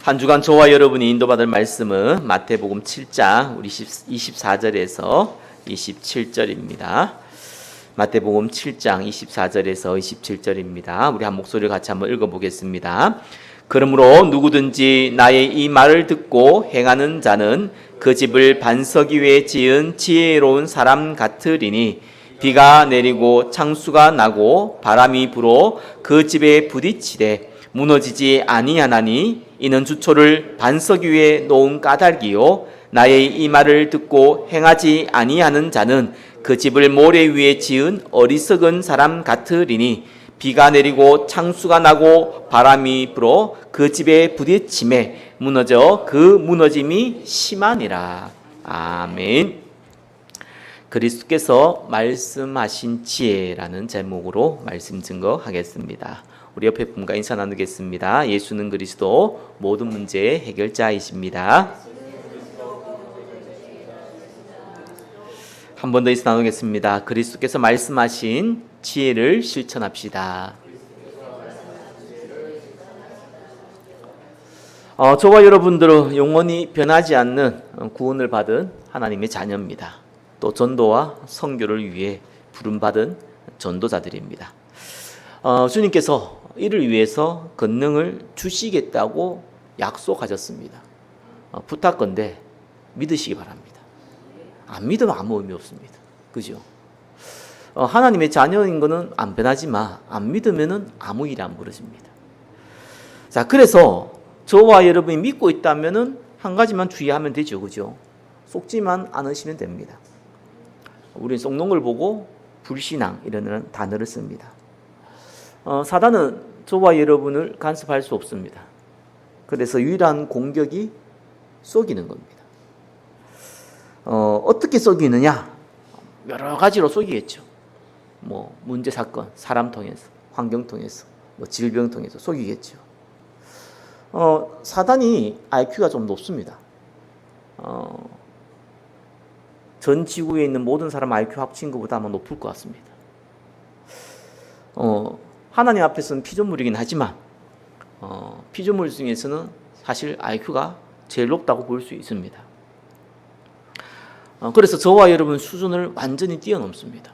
한 주간 저와 여러분이 인도받을 말씀은 마태복음 7장 우리 24절에서 27절입니다. 마태복음 7장 24절에서 27절입니다. 우리 한 목소리를 같이 한번 읽어보겠습니다. 그러므로 누구든지 나의 이 말을 듣고 행하는 자는 그 집을 반석 위에 지은 지혜로운 사람 같으리니 비가 내리고 창수가 나고 바람이 불어 그 집에 부딪히되 무너지지 아니하나니 이는 주초를 반석 위에 놓은 까닭이요 나의 이 말을 듣고 행하지 아니하는 자는 그 집을 모래 위에 지은 어리석은 사람 같으리니 비가 내리고 창수가 나고 바람이 불어 그 집에 부딪힘에 무너져 그 무너짐이 심하니라. 아멘. 그리스도께서 말씀하신 지혜라는 제목으로 말씀 증거하겠습니다. 우리 옆에 분과 인사 나누겠습니다. 예수는 그리스도 모든 문제의 해결자이십니다. 한 번 더 인사 나누겠습니다. 그리스도께서 말씀하신 지혜를 실천합시다. 저와 여러분들은 영원히 변하지 않는 구원을 받은 하나님의 자녀입니다. 또 전도와 선교를 위해 부름받은 전도자들입니다. 주님께서 이를 위해서 권능을 주시겠다고 약속하셨습니다. 부탁건대 믿으시기 바랍니다. 안 믿으면 아무 의미 없습니다. 그죠? 하나님의 자녀인 것은 안 변하지만 안 믿으면 아무 일이 안 벌어집니다. 자, 그래서 저와 여러분이 믿고 있다면 한 가지만 주의하면 되죠. 그죠? 속지만 않으시면 됩니다. 우리는 속는 걸 보고 불신앙 이라는 단어를 씁니다. 사단은 저와 여러분을 간섭할 수 없습니다. 그래서 유일한 공격이 속이는 겁니다. 어떻게 속이느냐? 여러 가지로 속이겠죠. 문제 사건, 사람 통해서, 환경 통해서, 질병 통해서 속이겠죠. 사단이 IQ가 좀 높습니다. 전 지구에 있는 모든 사람 IQ 합친 것보다 아마 높을 것 같습니다. 하나님 앞에서는 피조물이긴 하지만 피조물 중에서는 사실 IQ가 제일 높다고 볼 수 있습니다. 그래서 저와 여러분 수준을 완전히 뛰어넘습니다.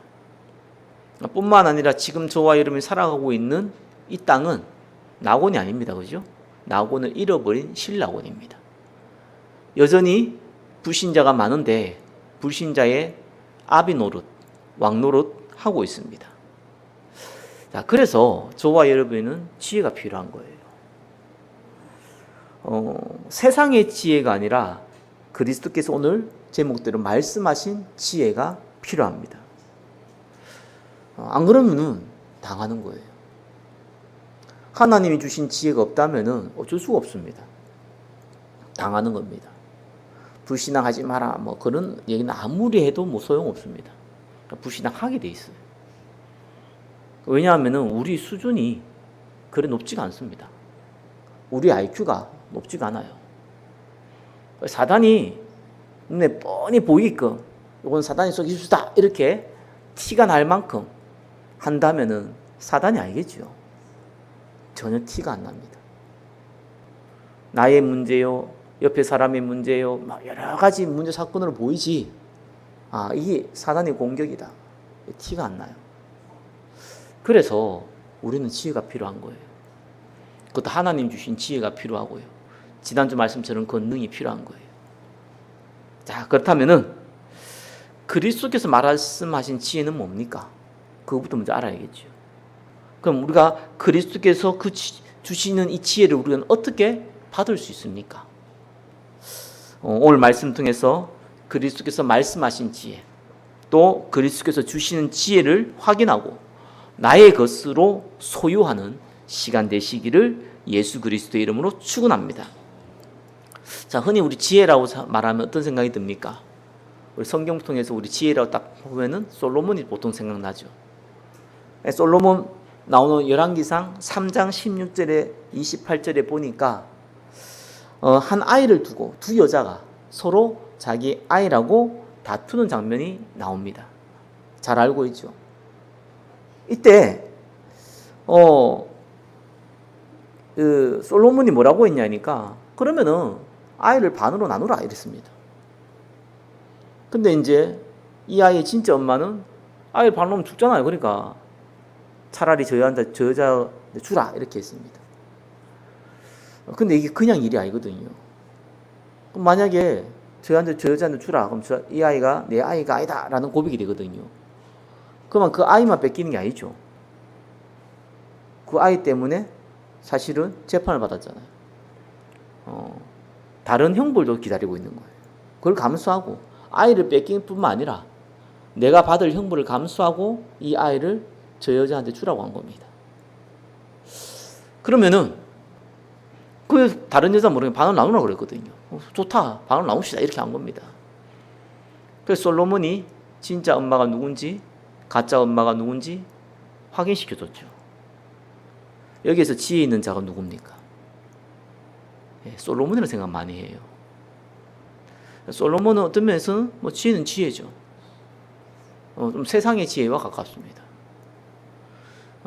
뿐만 아니라 지금 저와 여러분이 살아가고 있는 이 땅은 낙원이 아닙니다. 그죠? 낙원을 잃어버린 신낙원입니다. 여전히 불신자가 많은데 불신자의 아비 노릇, 왕 노릇 하고 있습니다. 자, 그래서 저와 여러분은 지혜가 필요한 거예요. 세상의 지혜가 아니라 그리스도께서 오늘 제목대로 말씀하신 지혜가 필요합니다. 안 그러면 당하는 거예요. 하나님이 주신 지혜가 없다면 어쩔 수가 없습니다. 당하는 겁니다. 불신앙하지 마라 그런 얘기는 아무리 해도 소용없습니다. 불신앙하게 돼 있어요. 왜냐하면 우리 수준이 그래 높지가 않습니다. 우리 IQ가 높지가 않아요. 사단이 눈에 뻔히 보이게끔 이건 사단이 속일 수다 이렇게 티가 날 만큼 한다면은 사단이 아니겠죠. 전혀 티가 안 납니다. 나의 문제요, 옆에 사람의 문제요, 여러 가지 문제 사건으로 보이지. 이게 사단의 공격이다. 티가 안 나요. 그래서 우리는 지혜가 필요한 거예요. 그것도 하나님 주신 지혜가 필요하고요. 지난주 말씀처럼 권능이 필요한 거예요. 자, 그렇다면은 그리스도께서 말씀하신 지혜는 뭡니까? 그것부터 먼저 알아야겠죠. 그럼 우리가 그리스도께서 주시는 이 지혜를 우리는 어떻게 받을 수 있습니까? 오늘 말씀 통해서 그리스도께서 말씀하신 지혜, 또 그리스도께서 주시는 지혜를 확인하고 나의 것으로 소유하는 시간 되시기를 예수 그리스도의 이름으로 축원합니다. 자, 흔히 우리 지혜라고 말하면 어떤 생각이 듭니까? 우리 성경 통해서 우리 지혜라고 딱 보면은 솔로몬이 보통 생각나죠. 솔로몬 나오는 열왕기상 3장 16절에 28절에 보니까 한 아이를 두고 두 여자가 서로 자기 아이라고 다투는 장면이 나옵니다. 잘 알고 있죠. 이때 솔로몬이 뭐라고 했냐니까 그러면은 아이를 반으로 나누라 이랬습니다. 근데 이제 이 아이의 진짜 엄마는 아이를 반으로 놓으면 죽잖아요. 그러니까 차라리 저 여자 주라 이렇게 했습니다. 근데 이게 그냥 일이 아니거든요. 그럼 만약에 저 여자한테 주라 그럼 이 아이가 내 아이가 아니다 라는 고백이 되거든요. 그러면 그 아이만 뺏기는 게 아니죠. 그 아이 때문에 사실은 재판을 받았잖아요. 다른 형벌도 기다리고 있는 거예요. 그걸 감수하고 아이를 뺏길 뿐만 아니라 내가 받을 형벌을 감수하고 이 아이를 저 여자한테 주라고 한 겁니다. 그러면은 그 다른 여자 모르게 반을 나누라고 그랬거든요. 좋다, 반을 나눕시다 이렇게 한 겁니다. 그래서 솔로몬이 진짜 엄마가 누군지 가짜 엄마가 누군지 확인시켜줬죠. 여기에서 지혜 있는 자가 누굽니까? 솔로몬이라는 생각 많이 해요. 솔로몬은 어떤 면에서는 지혜는 지혜죠. 좀 세상의 지혜와 가깝습니다.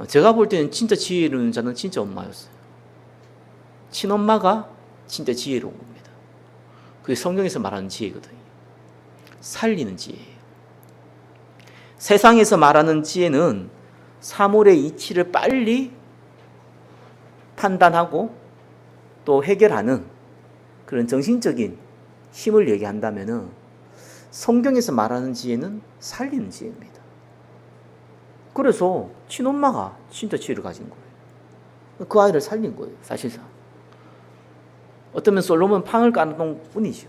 제가 볼 때는 진짜 지혜로운 자는 진짜 엄마였어요. 친엄마가 진짜 지혜로운 겁니다. 그게 성경에서 말하는 지혜거든요. 살리는 지혜예요. 세상에서 말하는 지혜는 사물의 이치를 빨리 판단하고 또 해결하는 그런 정신적인 힘을 얘기한다면은 성경에서 말하는 지혜는 살리는 지혜입니다. 그래서 친엄마가 진짜 지혜를 가진 거예요. 그 아이를 살린 거예요, 사실상. 어쩌면 솔로몬 팡을 까는 뿐이죠.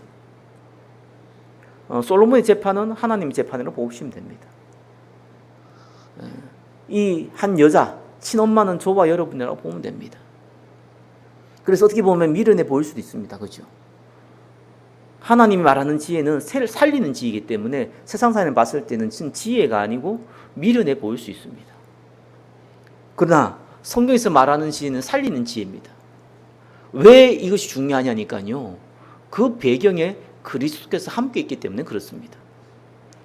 솔로몬의 재판은 하나님의 재판으로 보시면 됩니다. 이 한 여자, 친엄마는 저와 여러분이라고 보면 됩니다. 그래서 어떻게 보면 미련해 보일 수도 있습니다. 그죠? 하나님이 말하는 지혜는 살리는 지혜이기 때문에 세상 사람이 봤을 때는 지혜가 아니고 미련해 보일 수 있습니다. 그러나 성경에서 말하는 지혜는 살리는 지혜입니다. 왜 이것이 중요하냐니까요. 그 배경에 그리스도께서 함께 있기 때문에 그렇습니다.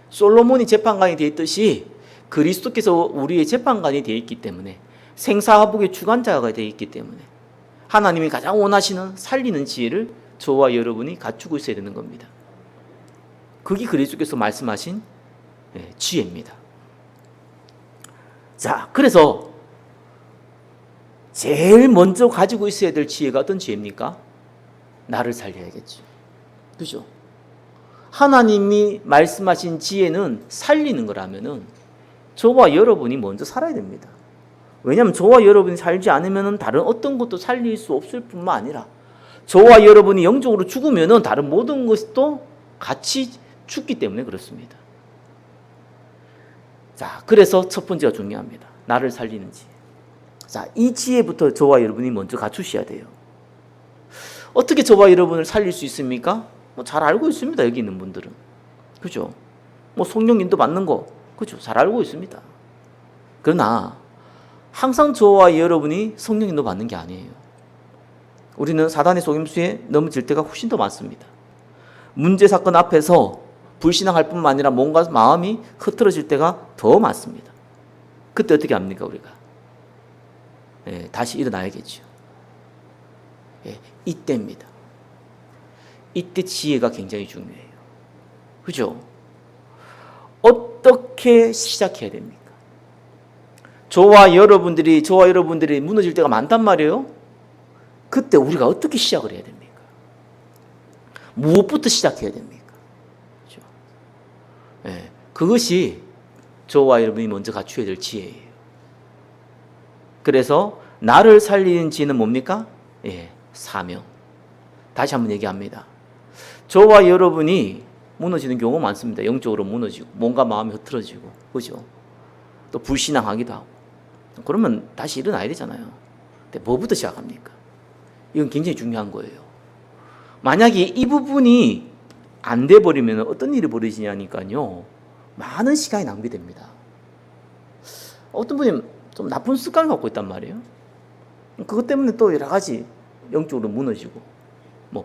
솔로몬이 재판관이 되어 있듯이 그리스도께서 우리의 재판관이 되어 있기 때문에 생사화복의 주관자가 되어 있기 때문에 하나님이 가장 원하시는 살리는 지혜를 저와 여러분이 갖추고 있어야 되는 겁니다. 그게 그리스도께서 말씀하신 지혜입니다. 자, 그래서 제일 먼저 가지고 있어야 될 지혜가 어떤 지혜입니까? 나를 살려야겠죠. 그죠? 하나님이 말씀하신 지혜는 살리는 거라면은 저와 여러분이 먼저 살아야 됩니다. 왜냐하면 저와 여러분이 살지 않으면 다른 어떤 것도 살릴 수 없을 뿐만 아니라 저와 여러분이 영적으로 죽으면 다른 모든 것도 같이 죽기 때문에 그렇습니다. 자, 그래서 첫 번째가 중요합니다. 나를 살리는 지혜. 자, 이 지혜부터 저와 여러분이 먼저 갖추셔야 돼요. 어떻게 저와 여러분을 살릴 수 있습니까? 잘 알고 있습니다. 여기 있는 분들은. 그죠? 성령 인도 받는 거. 그죠? 잘 알고 있습니다. 그러나 항상 저와 여러분이 성령 인도 받는 게 아니에요. 우리는 사단의 속임수에 넘어질 때가 훨씬 더 많습니다. 문제 사건 앞에서 불신앙할 뿐만 아니라 뭔가 마음이 흐트러질 때가 더 많습니다. 그때 어떻게 합니까, 우리가? 다시 일어나야겠죠. 이때입니다. 이때 지혜가 굉장히 중요해요. 그죠? 어떻게 시작해야 됩니까? 저와 여러분들이 무너질 때가 많단 말이에요. 그때 우리가 어떻게 시작을 해야 됩니까? 무엇부터 시작해야 됩니까? 그죠? 그것이 저와 여러분이 먼저 갖춰야 될 지혜예요. 그래서 나를 살리는 지혜는 뭡니까? 사명. 다시 한번 얘기합니다. 저와 여러분이 무너지는 경우가 많습니다. 영적으로 무너지고 뭔가 마음이 흐트러지고 그죠? 또 불신앙하기도 하고 그러면 다시 일어나야 되잖아요. 근데 뭐부터 시작합니까? 이건 굉장히 중요한 거예요. 만약에 이 부분이 안 돼버리면 어떤 일이 벌어지냐니까요. 많은 시간이 낭비됩니다. 어떤 분이 좀 나쁜 습관을 갖고 있단 말이에요. 그것 때문에 또 여러 가지 영적으로 무너지고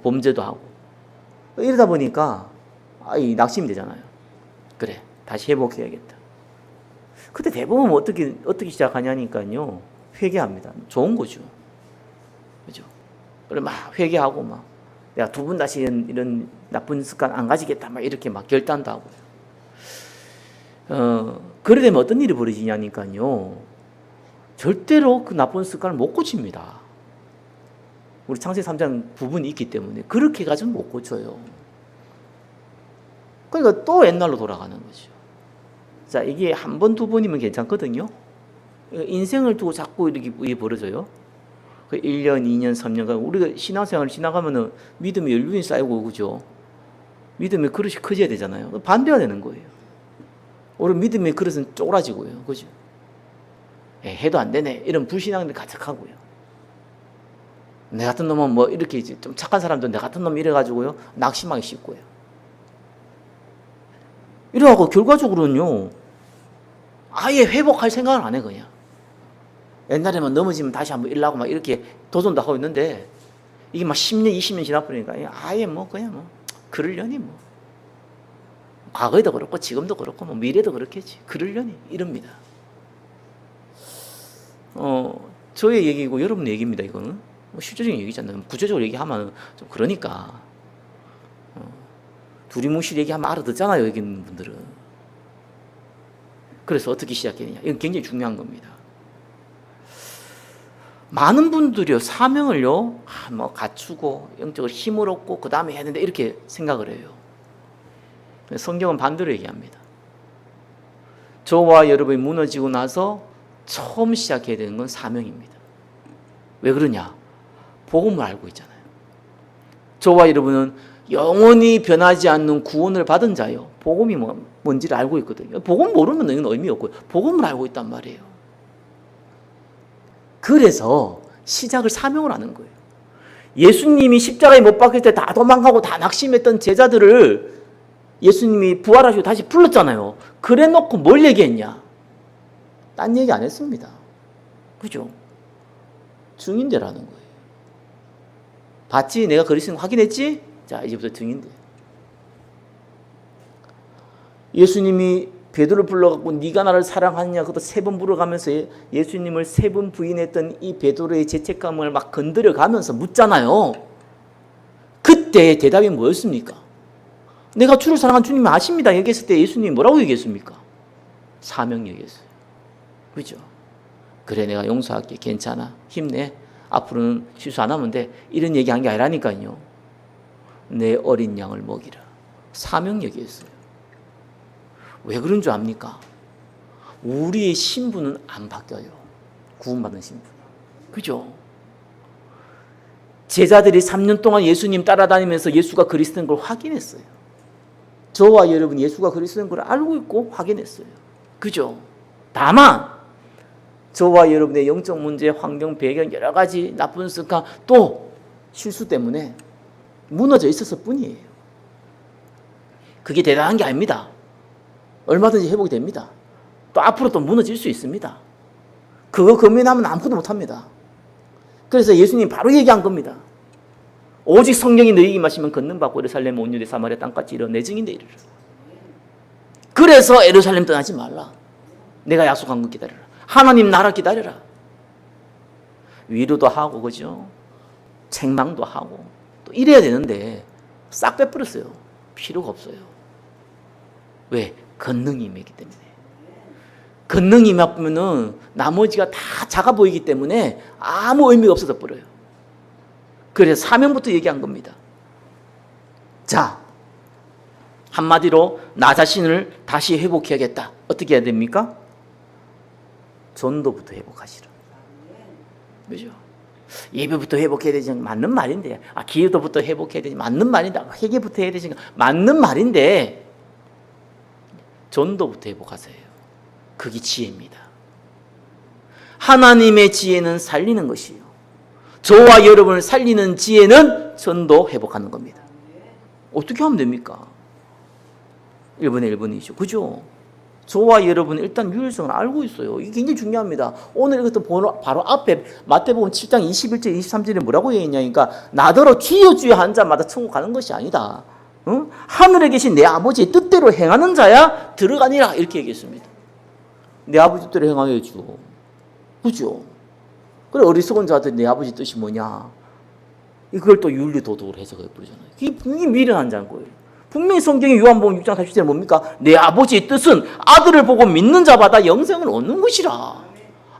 범죄도 하고 이러다 보니까 낙심이 되잖아요. 그래, 다시 회복해야겠다. 그때 대부분 어떻게 시작하냐니까요. 회개합니다. 좋은 거죠. 그래 막 회개하고 막 내가 두 번 다시 이런 나쁜 습관 안 가지겠다 막 이렇게 막 결단도 하고요. 그래 되면 어떤 일이 벌어지냐니까요. 절대로 그 나쁜 습관을 못 고칩니다. 우리 창세기 3장 부분이 있기 때문에 그렇게 가지고 못 고쳐요. 그러니까 또 옛날로 돌아가는 거죠. 자, 이게 한 번, 두 번이면 괜찮거든요. 인생을 두고 자꾸 이렇게 벌어져요. 1년, 2년, 3년, 우리가 신앙생활을 지나가면은 믿음의 연륜이 쌓이고, 그죠? 믿음의 그릇이 커져야 되잖아요. 반대가 되는 거예요. 우리 믿음의 그릇은 쪼그라지고요. 그죠? 해도 안 되네. 이런 불신앙들이 가득하고요. 내 같은 놈은 뭐 이렇게 좀 착한 사람도 내 같은 놈 이래가지고요. 낙심하기 쉽고요. 이래갖고 결과적으로는요. 아예 회복할 생각을 안 해, 그냥. 옛날에만 넘어지면 다시 한번 일하고 막 이렇게 도전도 하고 있는데 이게 막 10년, 20년 지나버리니까 아예 뭐 그냥 뭐 그러려니 뭐. 과거에도 그렇고 지금도 그렇고 뭐 미래도 그렇겠지. 그러려니 이럽니다. 저의 얘기고 여러분의 얘기입니다, 이거는. 뭐 실질적인 얘기잖아요. 구체적으로 얘기하면 좀 그러니까. 두리뭉실 얘기하면 알아듣잖아요, 여기 있는 분들은. 그래서 어떻게 시작했느냐. 이건 굉장히 중요한 겁니다. 많은 분들이요, 사명을요, 뭐 갖추고, 영적으로 힘을 얻고, 그 다음에 해야 된다, 이렇게 생각을 해요. 성경은 반대로 얘기합니다. 저와 여러분이 무너지고 나서 처음 시작해야 되는 건 사명입니다. 왜 그러냐? 복음을 알고 있잖아요. 저와 여러분은 영원히 변하지 않는 구원을 받은 자요. 복음이 뭔지를 알고 있거든요. 복음 모르면 이건 의미 없고요. 복음을 알고 있단 말이에요. 그래서 시작을 사명을 하는 거예요. 예수님이 십자가에 못 박힐 때 다 도망가고 다 낙심했던 제자들을 예수님이 부활하시고 다시 불렀잖아요. 그래 놓고 뭘 얘기했냐? 딴 얘기 안 했습니다. 그죠? 증인되라는 거예요. 봤지? 내가 그리스도인 확인했지? 자, 이제부터 증인돼. 예수님이 베드로를 불러갖고 네가 나를 사랑하느냐 그것도 3번 물어가면서 예수님을 3번 부인했던 이 베드로의 죄책감을 막 건드려가면서 묻잖아요. 그때 대답이 뭐였습니까? 내가 주를 사랑한 주님이 아십니다 얘기했을 때 예수님이 뭐라고 얘기했습니까? 사명 얘기했어요. 그죠? 그래 내가 용서할게. 괜찮아. 힘내. 앞으로는 실수 안 하면 돼. 이런 얘기한 게 아니라니까요. 내 어린 양을 먹이라. 사명 얘기했어요. 왜 그런 줄 압니까? 우리의 신분은 안 바뀌어요. 구원받은 신분. 그죠? 제자들이 3년 동안 예수님 따라다니면서 예수가 그리스도인 걸 확인했어요. 저와 여러분 예수가 그리스도인 걸 알고 있고 확인했어요. 그죠? 다만 저와 여러분의 영적 문제, 환경, 배경 여러 가지 나쁜 습관 또 실수 때문에 무너져 있었을 뿐이에요. 그게 대단한 게 아닙니다. 얼마든지 회복이 됩니다. 또 앞으로 또 무너질 수 있습니다. 그거 고민하면 아무것도 못합니다. 그래서 예수님 바로 얘기한 겁니다. 오직 성령이 너희에게 마시면 걷는 받고 예루살렘 온 유대 사마리아 땅까지 이르러 내 증인되리라. 그래서 예루살렘 떠나지 말라. 내가 약속한 것 기다려라. 하나님 나라 기다려라. 위로도 하고 그죠? 책망도 하고 또 이래야 되는데 싹 빼버렸어요. 필요가 없어요. 왜? 권능이 임했기 때문에. 권능이 임하면은 나머지가 다 작아 보이기 때문에 아무 의미가 없어져 버려요. 그래서 사명부터 얘기한 겁니다. 자, 한마디로 나 자신을 다시 회복해야겠다. 어떻게 해야 됩니까? 전도부터 회복하시라. 그죠? 예배부터 회복해야 되지 맞는 말인데, 기도부터 회복해야 되지 맞는 말인데, 회개부터 해야 되지 맞는 말인데, 전도부터 회복하세요. 그게 지혜입니다. 하나님의 지혜는 살리는 것이요. 저와 여러분을 살리는 지혜는 전도 회복하는 겁니다. 어떻게 하면 됩니까? 1번에 1번이죠. 그죠? 저와 여러분은 일단 유일성을 알고 있어요. 이게 굉장히 중요합니다. 오늘 이것도 바로 앞에 마태복음 7장 21절 23절에 뭐라고 얘기했냐니까 나더러 주여 주여 한 자마다 천국 가는 것이 아니다. 응? 하늘에 계신 내 아버지의 뜻대로 행하는 자야 들어가니라 이렇게 얘기했습니다. 내 아버지 뜻대로 행하여야죠. 그죠? 그래 어리석은 자들 내 아버지 뜻이 뭐냐? 이걸 또 윤리도덕으로 해석해 버리잖아요. 이게 분명히 미련한 자인 거예요. 분명히 성경의 요한복음 6장 40절에 뭡니까? 내 아버지의 뜻은 아들을 보고 믿는 자마다 영생을 얻는 것이라.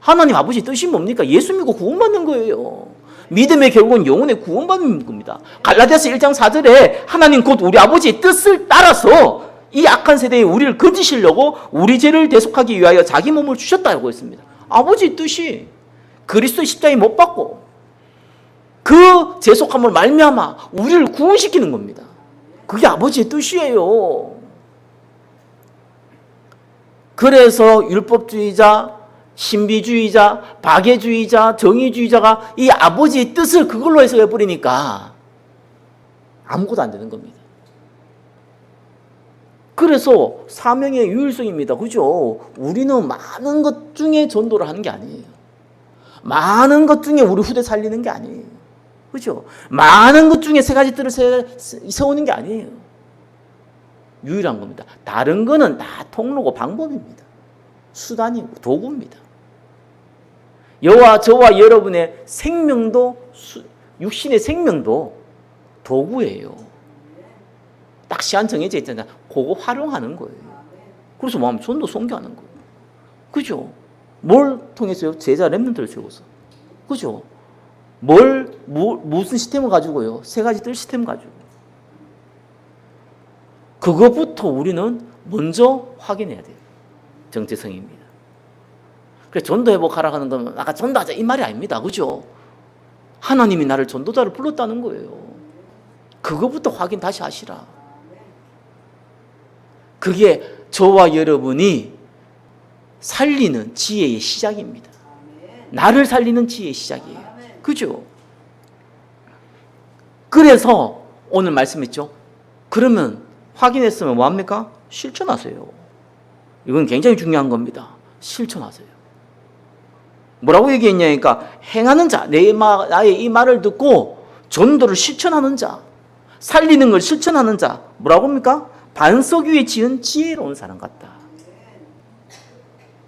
하나님 아버지의 뜻이 뭡니까? 예수 믿고 구원받는 거예요. 믿음의 결국은 영혼의 구원받는 겁니다. 갈라디아서 1장 4절에 하나님 곧 우리 아버지의 뜻을 따라서 이 악한 세대에 우리를 건지시려고 우리 죄를 대속하기 위하여 자기 몸을 주셨다고 했습니다. 아버지의 뜻이 그리스도의 십자가에 못 박고 그 대속함을 말미암아 우리를 구원시키는 겁니다. 그게 아버지의 뜻이에요. 그래서 율법주의자, 신비주의자, 박애주의자, 정의주의자가 이 아버지의 뜻을 그걸로 해석해 버리니까 아무것도 안 되는 겁니다. 그래서 사명의 유일성입니다. 그죠? 우리는 많은 것 중에 전도를 하는 게 아니에요. 많은 것 중에 우리 후대 살리는 게 아니에요. 그죠? 많은 것 중에 세 가지 뜰을 세우는 게 아니에요. 유일한 겁니다. 다른 거는 다 통로고 방법입니다. 수단이고 도구입니다. 저와 여러분의 생명도, 육신의 생명도 도구예요. 딱 시간 정해져 있잖아요. 그거 활용하는 거예요. 그래서 뭐하면 전도 선교하는 거예요. 그죠? 뭘 통해서요? 제자 렘넌트를 세워서. 그죠? 무슨 시스템을 가지고요? 세 가지 뜰 시스템 가지고. 그것부터 우리는 먼저 확인해야 돼요. 정체성입니다. 그래서 전도 회복하라 하는 건 아까 전도하자 이 말이 아닙니다. 그죠? 하나님이 나를 전도자를 불렀다는 거예요. 그것부터 확인 다시 하시라. 그게 저와 여러분이 살리는 지혜의 시작입니다. 나를 살리는 지혜의 시작이에요. 그죠? 그래서 오늘 말씀했죠. 그러면 확인했으면 뭐합니까? 실천하세요. 이건 굉장히 중요한 겁니다. 실천하세요. 뭐라고 얘기했냐니까 행하는 자, 나의 이 말을 듣고 전도를 실천하는 자, 살리는 걸 실천하는 자, 뭐라고 합니까? 반석 위에 지은 지혜로운 사람 같다.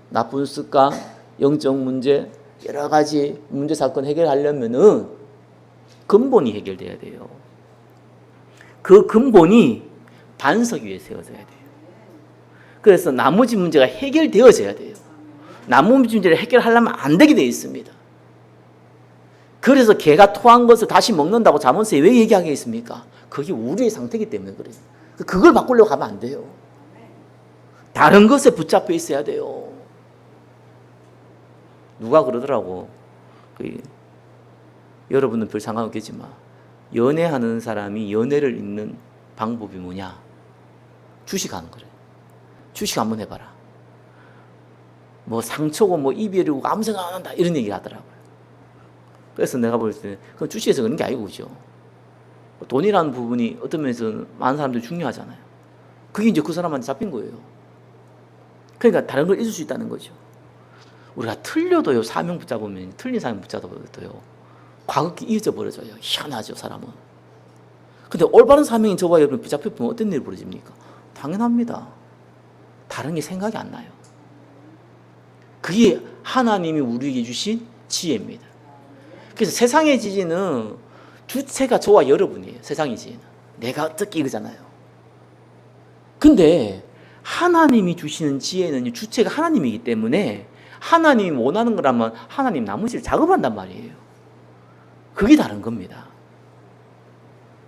나쁜 습관, 영적 문제, 여러 가지 문제 사건 해결하려면은 근본이 해결돼야 돼요. 그 근본이 반석 위에 세워져야 돼요. 그래서 나머지 문제가 해결되어져야 돼요. 나머지 문제를 해결하려면 안 되게 되어 있습니다. 그래서 개가 토한 것을 다시 먹는다고 잠언서에 왜 얘기하게 있습니까? 그게 우리의 상태이기 때문에 그래요. 그걸 바꾸려고 하면 안 돼요. 다른 것에 붙잡혀 있어야 돼요. 누가 그러더라고. 여러분은 별 상관없겠지만 연애하는 사람이 연애를 읽는 방법이 뭐냐? 주식하는 거래. 주식 한번 해봐라. 뭐 상처고 뭐 이별이고 아무 생각 안 한다 이런 얘기 하더라고요. 그래서 내가 볼 때는 그건 주식에서 그런 게 아니고 그죠? 돈이라는 부분이 어떤 면에서는 많은 사람들이 중요하잖아요. 그게 이제 그 사람한테 잡힌 거예요. 그러니까 다른 걸 잊을 수 있다는 거죠. 우리가 틀려도요, 사명 붙잡으면, 틀린 사명 붙잡아도요, 과거기 잊어버려져요. 희한하죠, 사람은. 근데 올바른 사명인 저와 여러분 붙잡혀보면 어떤 일이 벌어집니까? 당연합니다. 다른 게 생각이 안 나요. 그게 하나님이 우리에게 주신 지혜입니다. 그래서 세상의 지혜는 주체가 저와 여러분이에요. 세상의 지혜는. 내가 어떻게 이거잖아요. 근데 하나님이 주시는 지혜는 주체가 하나님이기 때문에 하나님이 원하는 거라면 하나님 나머지를 작업한단 말이에요. 그게 다른 겁니다.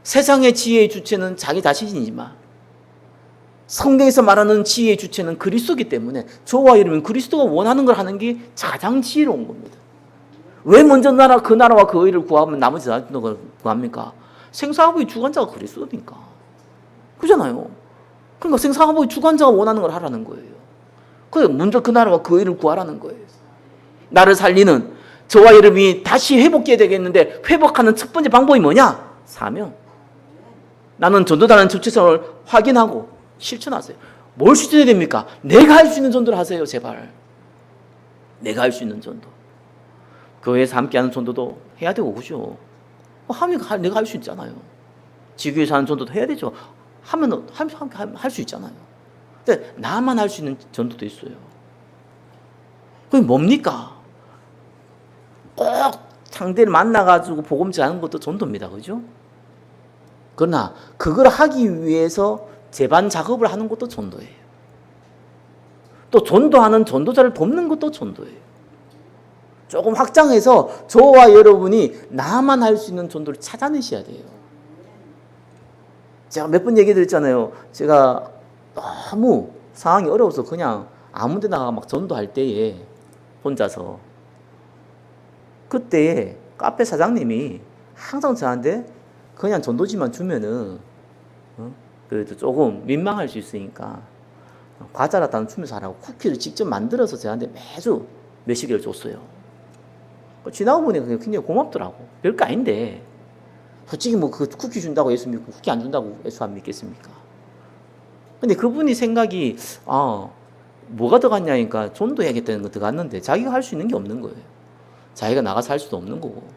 세상의 지혜의 주체는 자기 자신이지만 성경에서 말하는 지혜의 주체는 그리스도이기 때문에 저와 여러분 그리스도가 원하는 걸 하는 게 가장 지혜로운 겁니다. 왜 먼저 그 나라와 그 의를 구하면 나머지 다 구합니까? 생사화복의 주관자가 그리스도니까. 그잖아요. 그러니까 생사화복의 주관자가 원하는 걸 하라는 거예요. 그래서 먼저 그 나라와 그 의를 구하라는 거예요. 나를 살리는 저와 여러분이 다시 회복해야 되겠는데 회복하는 첫 번째 방법이 뭐냐? 사명. 나는 전도자라는 정체성을 확인하고 실천하세요. 뭘 실천해야 됩니까? 내가 할 수 있는 전도를 하세요. 제발. 내가 할 수 있는 전도. 교회에서 함께하는 전도도 해야 되고 그죠? 하면 내가 할 수 있잖아요. 지교에서 하는 전도도 해야 되죠. 하면 할 수 있잖아요. 근데 나만 할 수 있는 전도도 있어요. 그게 뭡니까? 꼭 상대를 만나가지고 복음 전하는 것도 전도입니다. 그죠? 그러나 그걸 하기 위해서 제반 작업을 하는 것도 전도예요. 또 전도하는 전도자를 돕는 것도 전도예요. 조금 확장해서 저와 여러분이 나만 할 수 있는 전도를 찾아내셔야 돼요. 제가 몇 번 얘기 드렸잖아요. 제가 너무 상황이 어려워서 그냥 아무 데나 막 전도할 때에 혼자서 그때 카페 사장님이 항상 저한테 그냥 전도지만 주면은 그래도 조금 민망할 수 있으니까 과자라도 안 주면서 하라고 쿠키를 직접 만들어서 저한테 매주 몇십 개를 줬어요. 지나고 보니까 굉장히 고맙더라고. 별거 아닌데 솔직히 뭐 그 쿠키 준다고 예수 믿고 쿠키 안 준다고 예수 안 믿겠습니까? 근데 그분이 생각이 뭐가 들어갔냐니까 전도해야겠다는 거 들어갔는데 자기가 할 수 있는 게 없는 거예요. 자기가 나가서 할 수도 없는 거고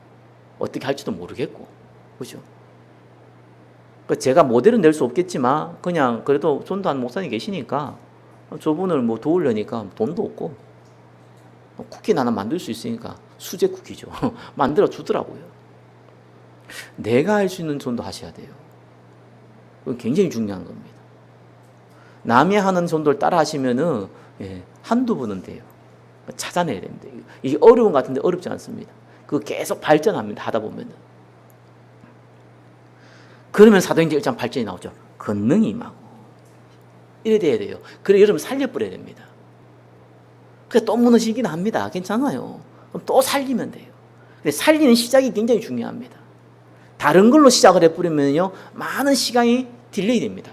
어떻게 할지도 모르겠고 그죠? 제가 모델은 낼 수 없겠지만 그냥 그래도 전도하는 목사님 계시니까 저분을 뭐 도우려니까 돈도 없고 쿠키는 하나 만들 수 있으니까 수제 쿠키죠. 만들어 주더라고요. 내가 할 수 있는 전도 하셔야 돼요. 그건 굉장히 중요한 겁니다. 남이 하는 전도를 따라 하시면은 한두 번은 돼요. 찾아내야 됩니다. 이게 어려운 것 같은데 어렵지 않습니다. 그거 계속 발전합니다. 하다 보면은. 그러면 사도행전 1장 8절이 나오죠. 권능이 임하고. 이래 돼야 돼요. 그래 여러분 살려버려야 됩니다. 그래서 또 무너지긴 합니다. 괜찮아요. 그럼 또 살리면 돼요. 근데 살리는 시작이 굉장히 중요합니다. 다른 걸로 시작을 해버리면요 많은 시간이 딜레이 됩니다.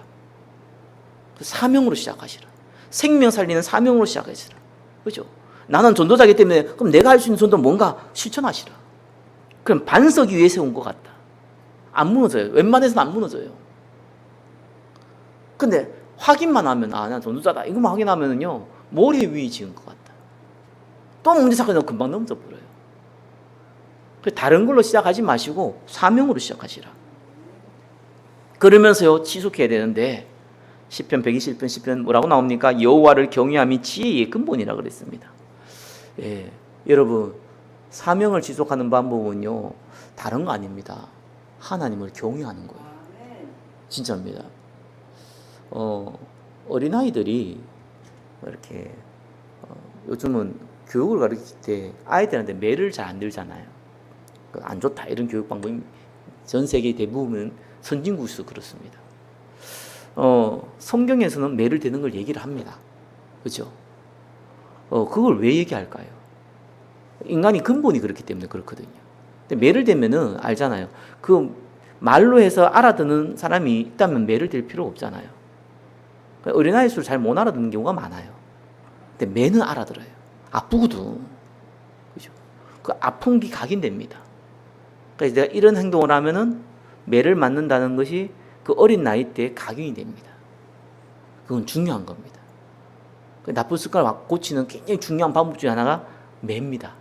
사명으로 시작하시라. 생명 살리는 사명으로 시작하시라. 그죠? 나는 전도자이기 때문에 그럼 내가 할 수 있는 전도는 뭔가 실천하시라. 그럼 반석 위에 세운 것 같다. 안 무너져요. 웬만해서는 안 무너져요. 근데 확인만 하면 난 전도자다. 이것만 확인하면은요 모래 위에 지은 것 같다. 또 문제 생각하면 금방 넘어져 버려요. 다른 걸로 시작하지 마시고 사명으로 시작하시라. 그러면서요 지속해야 되는데 시편 121편 시편 뭐라고 나옵니까? 여호와를 경외함이 지혜의 근본이라 그랬습니다. 여러분 사명을 지속하는 방법은요 다른 거 아닙니다. 하나님을 경외하는 거예요. 진짜입니다. 어린아이들이 이렇게 요즘은 교육을 가르칠 때 아이들한테 매를 잘 안 들잖아요. 안 좋다 이런 교육 방법이 전 세계 대부분 선진국에서 그렇습니다. 성경에서는 매를 대는 걸 얘기를 합니다. 그렇죠? 그걸 왜 얘기할까요? 인간이 근본이 그렇기 때문에 그렇거든요. 근데 매를 대면은 알잖아요. 그 말로 해서 알아듣는 사람이 있다면 매를 댈 필요 없잖아요. 어린아이 수를 잘 못 알아듣는 경우가 많아요. 근데 매는 알아들어요. 아프거든. 그죠? 그 아픈 게 각인됩니다. 그래서 내가 이런 행동을 하면은 매를 맞는다는 것이 그 어린 나이 때 각인이 됩니다. 그건 중요한 겁니다. 나쁜 습관을 고치는 굉장히 중요한 방법 중에 하나가 매입니다.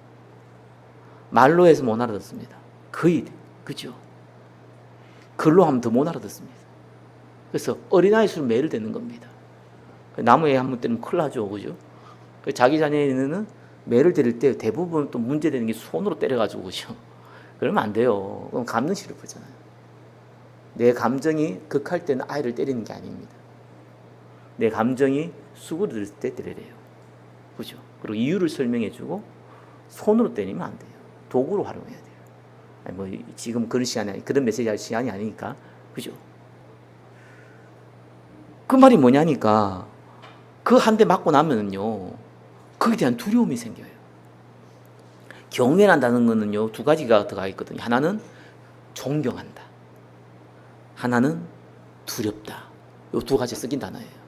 말로 해서 못 알아듣습니다. 거의, 그죠? 글로 하면 더 못 알아듣습니다. 그래서 어린아이 수를 매를 대는 겁니다. 나무에 한번 때리면 큰일 나죠, 그죠? 자기 자녀에는 매를 때릴 때 대부분 또 문제되는 게 손으로 때려가지고, 그죠? 그러면 안 돼요. 그럼 감정 실업하잖아요. 내 감정이 극할 때는 아이를 때리는 게 아닙니다. 내 감정이 수그러들 때 때려야 돼요. 그죠? 그리고 이유를 설명해주고 손으로 때리면 안 돼요. 도구로 활용해야 돼요. 아니 뭐 지금 그런 시간이 그런 메시지 할 시간이 아니니까, 그죠? 그 말이 뭐냐니까 그 한 대 맞고 나면은요 거기에 대한 두려움이 생겨요. 경외한다는 거는요 두 가지가 들어가 있거든요. 하나는 존경한다. 하나는 두렵다. 이 두 가지 쓰긴 단어예요.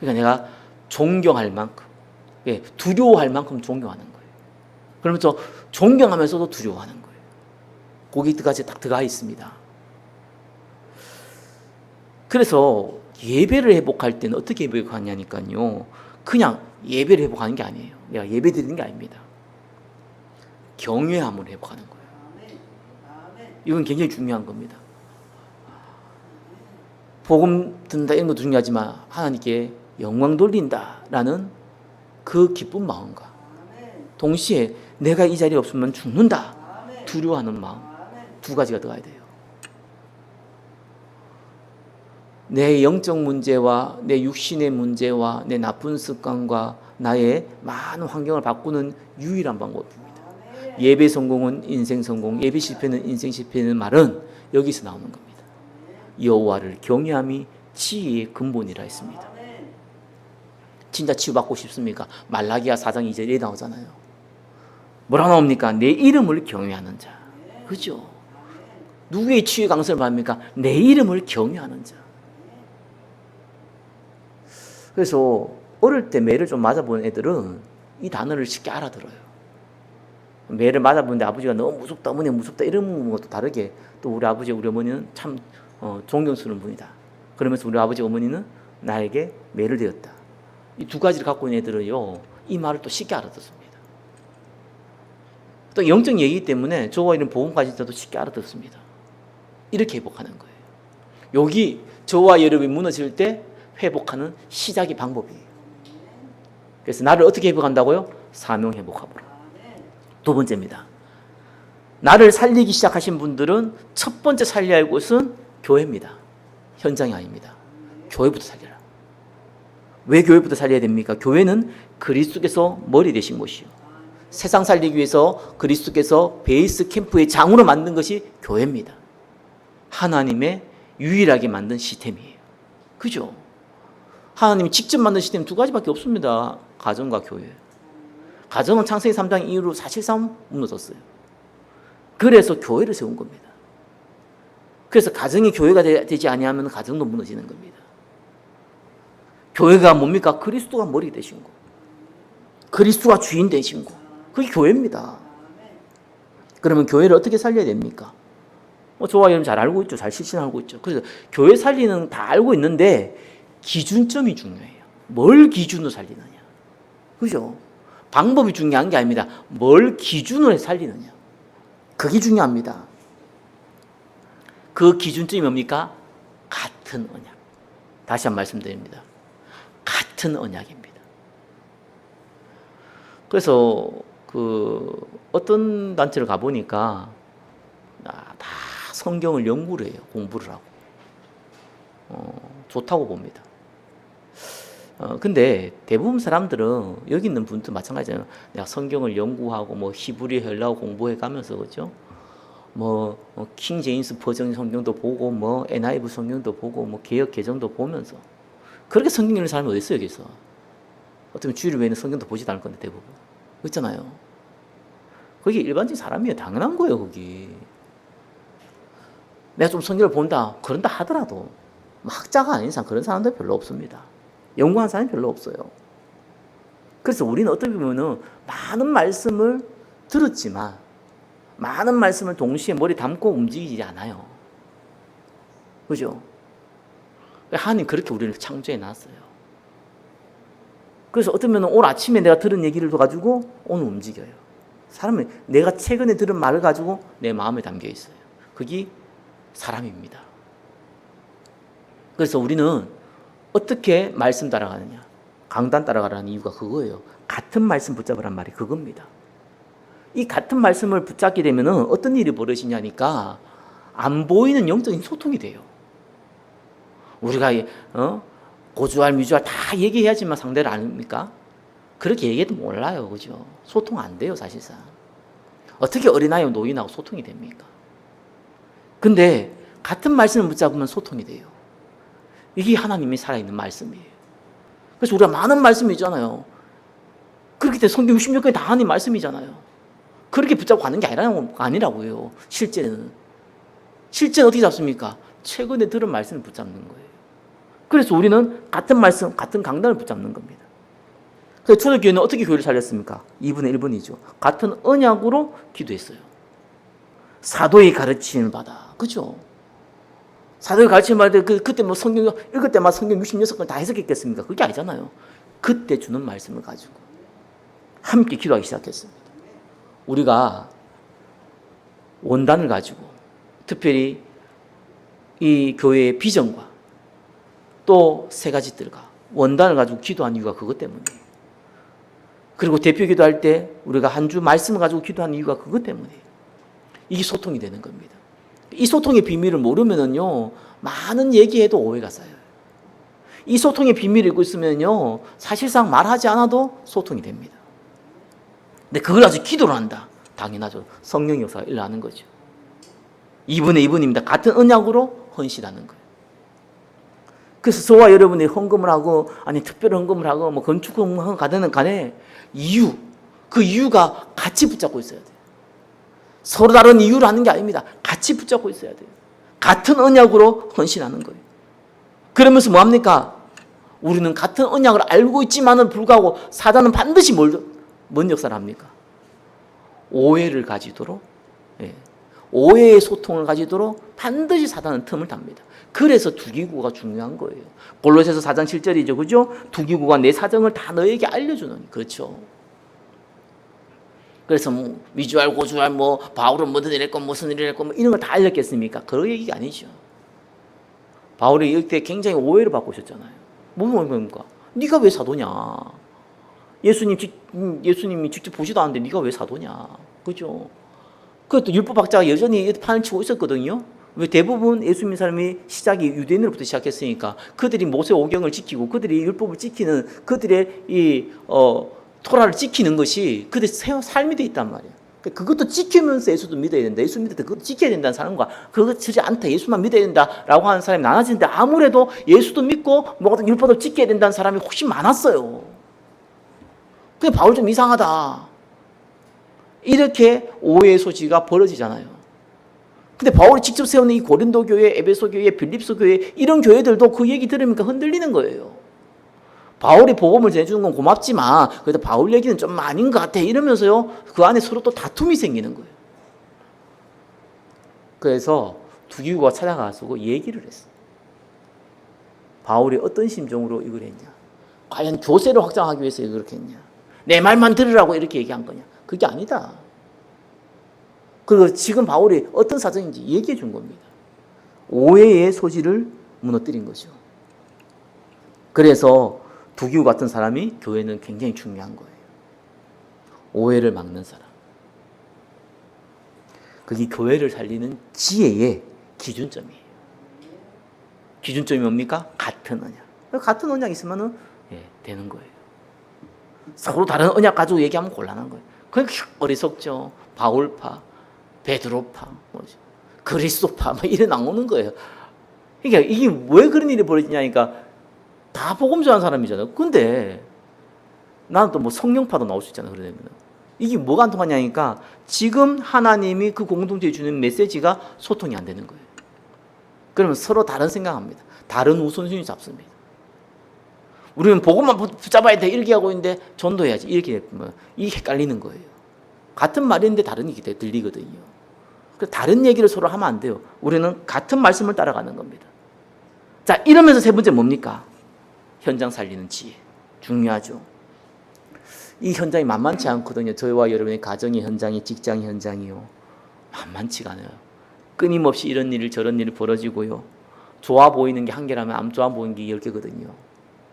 그러니까 내가 존경할 만큼, 두려워할 만큼 존경하는 거예요. 그러면서 존경하면서도 두려워하는 거예요. 거기 두 가지 딱 들어가 있습니다. 그래서 예배를 회복할 때는 어떻게 회복하냐니까요. 그냥 예배를 회복하는 게 아니에요. 내가 예배 드리는 게 아닙니다. 경외함을 회복하는 거예요. 이건 굉장히 중요한 겁니다. 복음 듣는다 이런 것도 중요하지만 하나님께 영광 돌린다라는 그 기쁜 마음과 동시에 내가 이 자리에 없으면 죽는다 두려워하는 마음, 두 가지가 들어가야 돼요. 내 영적 문제와 내 육신의 문제와 내 나쁜 습관과 나의 많은 환경을 바꾸는 유일한 방법입니다. 예배 성공은 인생 성공, 예배 실패는 인생 실패는 말은 여기서 나오는 겁니다. 여호와를 경외함이 지혜의 근본이라 했습니다. 진짜 치유받고 싶습니까? 말라기야 4장 2절에 나오잖아요. 뭐라 나옵니까? 내 이름을 경외하는 자. 그죠? 누구의 치유의 강선을 받습니까? 내 이름을 경외하는 자. 그래서 어릴 때 매를 좀 맞아본 애들은 이 단어를 쉽게 알아들어요. 매를 맞아보는데 아버지가 너무 무섭다, 어머니 무섭다 이런 것도 다르게 또 우리 아버지, 우리 어머니는 참 존경스러운 분이다. 그러면서 우리 아버지, 어머니는 나에게 매를 되었다. 이 두 가지를 갖고 있는 애들은요, 이 말을 또 쉽게 알아듣습니다. 또 영적 얘기이기 때문에 저와 이런 복음까지도 쉽게 알아듣습니다. 이렇게 회복하는 거예요. 여기 저와 여러분이 무너질 때 회복하는 시작의 방법이에요. 그래서 나를 어떻게 회복한다고요? 사명 회복하므로. 두 번째입니다. 나를 살리기 시작하신 분들은 첫 번째 살려야 할 곳은 교회입니다. 현장이 아닙니다. 교회부터 살려라. 왜 교회부터 살려야 됩니까? 교회는 그리스도께서 머리 되신 곳이요. 세상 살리기 위해서 그리스도께서 베이스 캠프의 장으로 만든 것이 교회입니다. 하나님의 유일하게 만든 시스템이에요. 그죠? 하나님이 직접 만든 시스템 두 가지밖에 없습니다. 가정과 교회. 가정은 창세기 3장 이후로 사실상 무너졌어요. 그래서 교회를 세운 겁니다. 그래서 가정이 교회가 되지 아니하면 가정도 무너지는 겁니다. 교회가 뭡니까? 그리스도가 머리 되신 거. 그리스도가 주인 되신 거. 그게 교회입니다. 그러면 교회를 어떻게 살려야 됩니까? 저와 여러분 잘 알고 있죠. 잘 실천하고 있죠. 그래서 교회 살리는 다 알고 있는데 기준점이 중요해요. 뭘 기준으로 살리느냐. 그죠? 방법이 중요한 게 아닙니다. 뭘 기준으로 살리느냐. 그게 중요합니다. 그 기준점이 뭡니까? 같은 언약. 다시 한 번 말씀드립니다. 같은 언약입니다. 그래서 어떤 단체를 가보니까 다 성경을 연구를 해요. 공부를 하고. 좋다고 봅니다. 근데 대부분 사람들은 여기 있는 분도 마찬가지잖아요. 내가 성경을 연구하고 뭐 히브리 헬라어 공부해 가면서 그죠? 킹 제임스 버전 성경도 보고 뭐 NIV 성경도 보고 뭐 개역 개정도 보면서 그렇게 성경 읽는 사람이 어디 있어요, 여기서? 어쩌면 주일 외에는 성경도 보지도 않을 건데 대부분. 그렇잖아요. 그게 일반적인 사람이에요. 당연한 거예요, 거기. 내가 좀 성경을 본다. 그런다 하더라도 학자가 아닌 이상 그런 사람들 별로 없습니다. 연구한 사람이 별로 없어요. 그래서 우리는 어떻게 보면은 많은 말씀을 들었지만 많은 말씀을 동시에 머리 담고 움직이지 않아요. 그죠? 하나님 그렇게 우리를 창조해 놨어요. 그래서 어쩌면 오늘 아침에 내가 들은 얘기를 가지고 오늘 움직여요. 사람은 내가 최근에 들은 말을 가지고 내 마음에 담겨 있어요. 그게 사람입니다. 그래서 우리는 어떻게 말씀 따라가느냐, 강단 따라가라는 이유가 그거예요. 같은 말씀 붙잡으란 말이 그겁니다. 이 같은 말씀을 붙잡게 되면 어떤 일이 벌어지냐니까 안 보이는 영적인 소통이 돼요. 우리가 고주할 미주할 다 얘기해야지만 상대를 아닙니까? 그렇게 얘기해도 몰라요. 그죠? 소통 안 돼요, 사실상. 어떻게 어린아이와 노인하고 소통이 됩니까? 근데 같은 말씀을 붙잡으면 소통이 돼요. 이게 하나님이 살아있는 말씀이에요. 그래서 우리가 많은 말씀이 있잖아요. 그렇기 때문에 성경 66권이 다 하나님 말씀이잖아요. 그렇게 붙잡고 가는 게 아니라고요. 실제는 어떻게 잡습니까? 최근에 들은 말씀을 붙잡는 거예요. 그래서 우리는 같은 말씀, 같은 강단을 붙잡는 겁니다. 그래서 초대교회는 어떻게 교회를 살렸습니까? 2분의 1번이죠. 같은 언약으로 기도했어요. 사도의 가르침을 받아. 그죠? 사도의 가르침을 받을 때 그때 뭐 성경 읽을 때마다 성경 66권 다 해석했겠습니까? 그게 아니잖아요. 그때 주는 말씀을 가지고 함께 기도하기 시작했습니다. 우리가 원단을 가지고 특별히 이 교회의 비전과 또 세 가지들과 원단을 가지고 기도한 이유가 그것 때문이에요. 그리고 대표 기도할 때 우리가 한 주 말씀을 가지고 기도한 이유가 그것 때문이에요. 이게 소통이 되는 겁니다. 이 소통의 비밀을 모르면은요, 많은 얘기해도 오해가 쌓여요. 이 소통의 비밀을 알고 있으면요, 사실상 말하지 않아도 소통이 됩니다. 근데 그걸 아주 기도로 한다. 당연하죠. 성령 역사가 일어나는 거죠. 2분의 2분입니다. 같은 언약으로 헌신하는 거예요. 그래서 저와 여러분이 헌금을 하고, 아니 특별 헌금을 하고, 뭐 건축 헌금을 가든 간에 그 이유가 같이 붙잡고 있어야 돼요. 서로 다른 이유로 하는 게 아닙니다. 같이 붙잡고 있어야 돼요. 같은 언약으로 헌신하는 거예요. 그러면서 뭐합니까? 우리는 같은 언약을 알고 있지만은 불구하고 사단은 반드시 뭔 역사를 합니까? 오해를 가지도록, 오해의 소통을 가지도록 반드시 사단은 틈을 답니다. 그래서 두기구가 중요한 거예요. 골로새서 4장 7절이죠. 그죠? 두기구가 내 사정을 다 너에게 알려주는, 그렇죠. 그래서 뭐 위주알 고주알 뭐 바울은 뭐든 이랬고 무슨 일을 했고 뭐 이런 걸 다 알렸겠습니까? 그런 얘기가 아니죠. 바울이 이때 굉장히 오해를 받고 있었잖아요. 뭡니까? 네가 왜 사도냐? 예수님이 직접 보지도 않는데 네가 왜 사도냐? 그죠? 그것도 율법학자가 여전히 판을 치고 있었거든요. 왜 대부분 예수 믿는 사람이 시작이 유대인으로부터 시작했으니까 그들이 모세 오경을 지키고 그들이 율법을 지키는 그들의 토라를 지키는 것이 그들의 삶이 돼 있단 말이에요. 그것도 지키면서 예수도 믿어야 된다. 예수 믿을 때 그것도 지켜야 된다는 사람과 그거 지지 않다. 예수만 믿어야 된다라고 하는 사람이 나눠지는데 아무래도 예수도 믿고 뭐든 율법을 지켜야 된다는 사람이 훨씬 많았어요. 그게 바울 좀 이상하다. 이렇게 오해의 소지가 벌어지잖아요. 근데 바울이 직접 세우는 이 고린도 교회, 에베소 교회, 빌립소 교회 이런 교회들도 그 얘기 들으니까 흔들리는 거예요. 바울이 복음을 전해주는 건 고맙지만 그래도 바울 얘기는 좀 아닌 것 같아 이러면서요 그 안에 서로 또 다툼이 생기는 거예요. 그래서 두기구가 찾아가서 얘기를 했어. 바울이 어떤 심정으로 이걸 했냐? 과연 교세를 확장하기 위해서 그렇게 했냐? 내 말만 들으라고 이렇게 얘기한 거냐? 그게 아니다. 그리고 지금 바울이 어떤 사정인지 얘기해 준 겁니다. 오해의 소지를 무너뜨린 거죠. 그래서 두기구 같은 사람이 교회는 굉장히 중요한 거예요. 오해를 막는 사람. 그게 교회를 살리는 지혜의 기준점이에요. 기준점이 뭡니까? 같은 언약. 같은 언약 있으면 되는 거예요. 서로 다른 언약 가지고 얘기하면 곤란한 거예요. 그게 어리석죠. 바울파, 베드로파, 그리스도파 막 이래 나오는 거예요. 그러니까 이게 왜 그런 일이 벌어지냐니까 다 복음 전하는 사람이잖아요. 근데 나는 또 뭐 성령파도 나올 수 있잖아요. 그러면 이게 뭐가 안 통하냐니까 지금 하나님이 그 공동체에 주는 메시지가 소통이 안 되는 거예요. 그러면 서로 다른 생각합니다. 다른 우선순위 잡습니다. 우리는 복음만 붙잡아야 돼 이렇게 하고 있는데 전도해야지 이렇게 이게 헷갈리는 거예요. 같은 말인데 다른 얘기 들리거든요. 그래서 다른 얘기를 서로 하면 안 돼요. 우리는 같은 말씀을 따라가는 겁니다. 자, 이러면서 세 번째 뭡니까? 현장 살리는 지혜. 중요하죠. 이 현장이 만만치 않거든요. 저와 여러분의 가정의 현장이, 직장의 현장이요. 만만치가 않아요. 끊임없이 이런 일 저런 일이 벌어지고요. 좋아 보이는 게 한 개라면 안 좋아 보이는 게 10개거든요.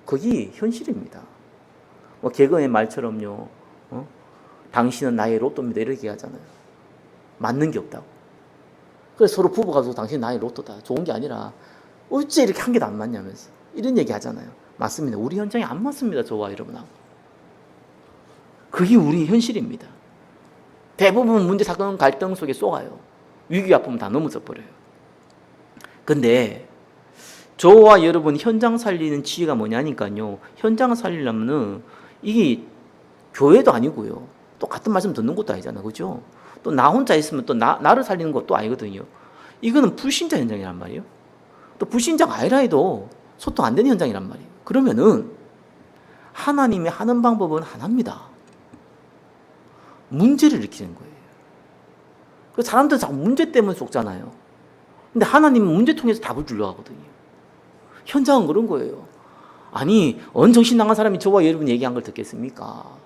그게 현실입니다. 뭐 개그의 말처럼요. 당신은 나의 로또입니다. 이렇게 하잖아요. 맞는 게 없다고. 그래서 서로 부부가 당신 나의 로또다. 좋은 게 아니라 어째 이렇게 한 개도 안 맞냐면서 이런 얘기 하잖아요. 맞습니다. 우리 현장이 안 맞습니다. 저와 여러분하고. 그게 우리 현실입니다. 대부분 문제, 사건, 갈등 속에 쏘가요. 위기, 아픔은 다 넘어져 버려요. 근데 저와 여러분 현장 살리는 지혜가 뭐냐니까요. 현장을 살리려면은 이게 교회도 아니고요. 또 같은 말씀 듣는 것도 아니잖아요. 그죠? 또 나 혼자 있으면 또 나를 살리는 것도 아니거든요. 이거는 불신자 현장이란 말이에요. 또 불신자가 아니라 해도 소통 안 되는 현장이란 말이에요. 그러면은 하나님이 하는 방법은 하나입니다. 문제를 일으키는 거예요. 그 사람들은 자꾸 문제 때문에 속잖아요. 근데 하나님은 문제 통해서 답을 주려고 하거든요. 현장은 그런 거예요. 아니, 언정신 나간 사람이 저와 여러분 얘기한 걸 듣겠습니까?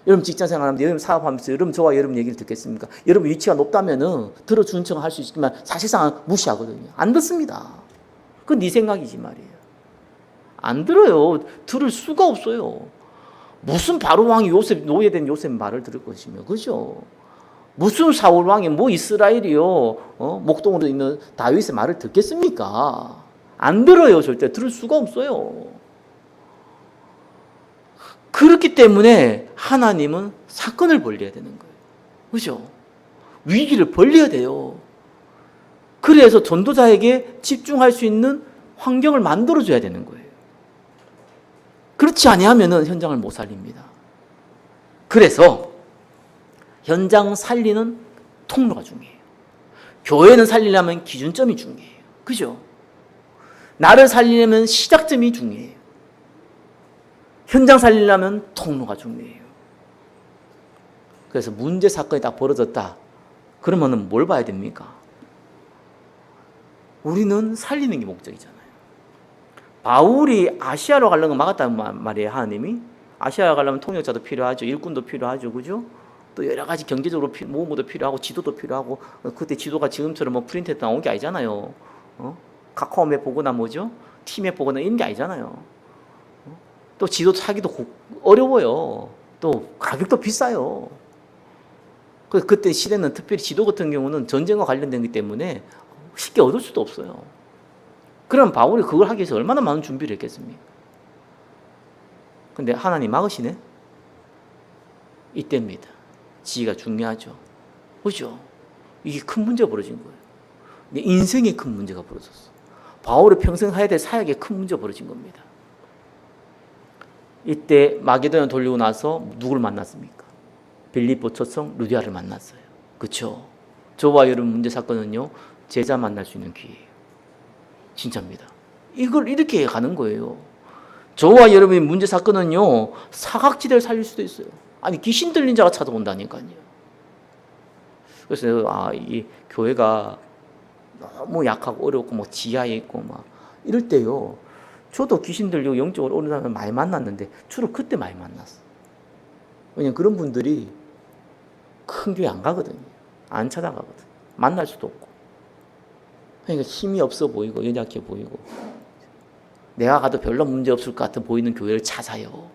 여러분 직장 생활하면서, 여러분 사업하면서, 여러분 저와 여러분 얘기를 듣겠습니까? 여러분 위치가 높다면은 들어주는 척은 할 수 있지만 사실상 무시하거든요. 안 듣습니다. 그건 네 생각이지 말이에요. 안 들어요. 들을 수가 없어요. 무슨 바로 왕이 노예된 요셉 말을 들을 것이며, 그죠? 무슨 사울 왕이 뭐 이스라엘이요? 목동으로 있는 다윗의 말을 듣겠습니까? 안 들어요. 절대 들을 수가 없어요. 그렇기 때문에 하나님은 사건을 벌려야 되는 거예요. 그죠? 위기를 벌려야 돼요. 그래서 전도자에게 집중할 수 있는 환경을 만들어줘야 되는 거예요. 그렇지 아니하면 현장을 못 살립니다. 그래서 현장 살리는 통로가 중요해요. 교회는 살리려면 기준점이 중요해요. 그죠? 나를 살리려면 시작점이 중요해요. 현장 살리려면 통로가 중요해요. 그래서 문제 사건이 딱 벌어졌다. 그러면 뭘 봐야 됩니까? 우리는 살리는 게 목적이잖아요. 바울이 아시아로 가려는 거 막았단 말이에요. 하나님이. 아시아로 가려면 통역자도 필요하죠. 일꾼도 필요하죠. 그죠? 또 여러 가지 경제적으로 모험도 필요하고 지도도 필요하고, 그때 지도가 지금처럼 뭐 프린트에 나온 게 아니잖아요. 카카오맵 보거나 뭐죠? 티맵 보거나 이런 게 아니잖아요. 또 지도 사기도 어려워요. 또 가격도 비싸요. 그때 시대는 특별히 지도 같은 경우는 전쟁과 관련된 것 때문에 쉽게 얻을 수도 없어요. 그럼 바울이 그걸 하기 위해서 얼마나 많은 준비를 했겠습니까? 근데 하나님 막으시네? 이때입니다. 지혜가 중요하죠. 그죠? 이게 큰 문제가 벌어진 거예요. 내 인생에 큰 문제가 벌어졌어. 바울이 평생 해야 될 사역에 큰 문제가 벌어진 겁니다. 이때 마게도냐 돌리고 나서 누구를 만났습니까? 빌립보 초청 루디아를 만났어요. 그렇죠? 저와 여러분 문제 사건은요, 제자 만날 수 있는 기회예요. 진짜입니다. 이걸 이렇게 가는 거예요. 저와 여러분의 문제 사건은요, 사각지대를 살릴 수도 있어요. 아니, 귀신 들린 자가 찾아온다니까요. 그래서 이 교회가 너무 약하고 어렵고 뭐 지하에 있고 막 이럴 때요, 저도 귀신 들리고 영적으로 어려운 사람 많이 만났는데 주로 그때 많이 만났어. 왜냐면 그런 분들이 큰 교회 안 가거든요. 안 찾아가거든. 만날 수도 없고. 그러니까 힘이 없어 보이고 연약해 보이고 내가 가도 별로 문제 없을 것 같아 보이는 교회를 찾아요.